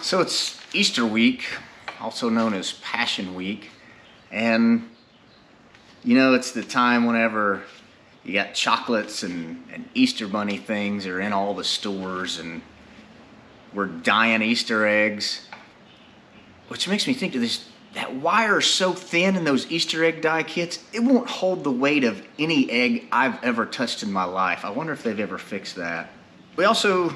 So it's Easter week, also known as Passion Week, and it's the time whenever you got chocolates and Easter bunny things are in all the stores, and we're dying Easter eggs, which makes me think of this. That wire is so thin in those Easter egg die kits, it won't hold the weight of any egg I've ever touched in my life. I wonder if they've ever fixed that. We also,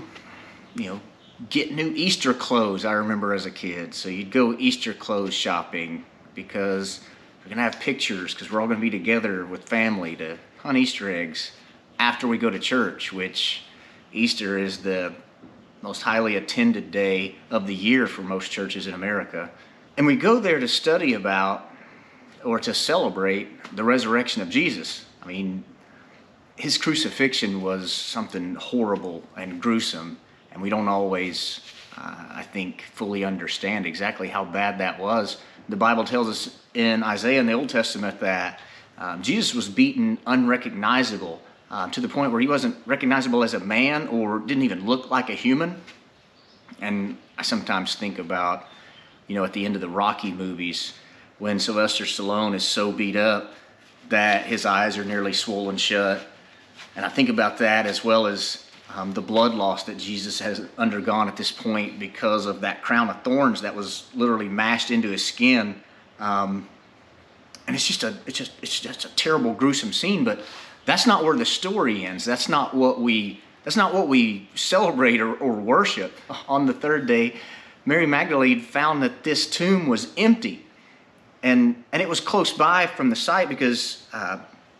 get new Easter clothes, I remember as a kid. So you'd go Easter clothes shopping because we're gonna have pictures, because we're all gonna be together with family to hunt Easter eggs after we go to church, which Easter is the most highly attended day of the year for most churches in America. And we go there to study about, or to celebrate, the resurrection of Jesus. I mean, his crucifixion was something horrible and gruesome, and we don't always, I think, fully understand exactly how bad that was. The Bible tells us in Isaiah in the Old Testament that Jesus was beaten unrecognizable, to the point where he wasn't recognizable as a man or didn't even look like a human. And I sometimes think about, at the end of the Rocky movies, when Sylvester Stallone is so beat up that his eyes are nearly swollen shut. And I think about that, as well as the blood loss that Jesus has undergone at this point because of that crown of thorns that was literally mashed into his skin. And it's just a terrible, gruesome scene. But that's not where the story ends. That's not what we celebrate or worship. On the third day, Mary Magdalene found that this tomb was empty, and it was close by from the site because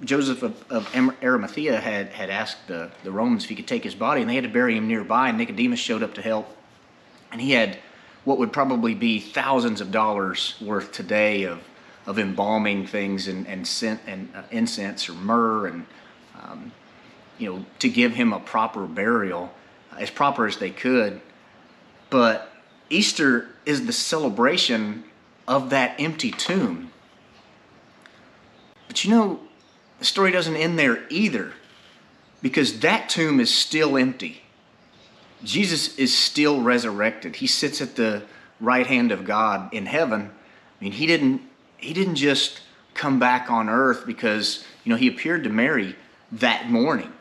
Joseph of Arimathea had asked the Romans if he could take his body, and they had to bury him nearby, and Nicodemus showed up to help. And he had what would probably be thousands of dollars worth today of embalming things and incense or myrrh, and to give him a proper burial, as proper as they could. But Easter is the celebration of that empty tomb. But the story doesn't end there either, because that tomb is still empty. Jesus is still resurrected. He sits at the right hand of God in heaven. I mean, he didn't just come back on earth because, he appeared to Mary that morning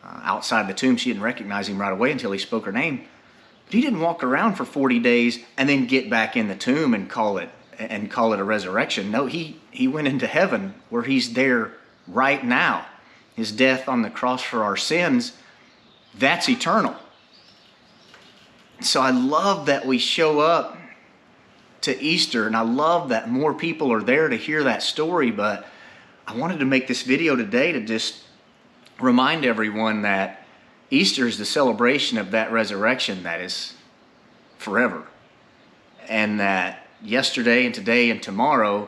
outside the tomb. She didn't recognize him right away until he spoke her name. But he didn't walk around for 40 days and then get back in the tomb and call it a resurrection. No, he went into heaven, where he's there right now. His death on the cross for our sins, that's eternal. So I love that we show up to Easter, and I love that more people are there to hear that story. But I wanted to make this video today to just remind everyone that Easter is the celebration of that resurrection that is forever. And that yesterday and today and tomorrow,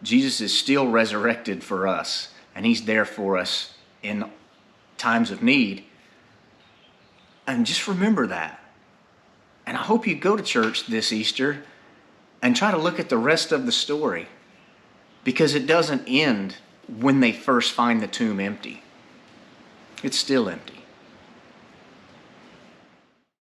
Jesus is still resurrected for us. And he's there for us in times of need. And just remember that. And I hope you go to church this Easter and try to look at the rest of the story, because it doesn't end when they first find the tomb empty. It's still empty.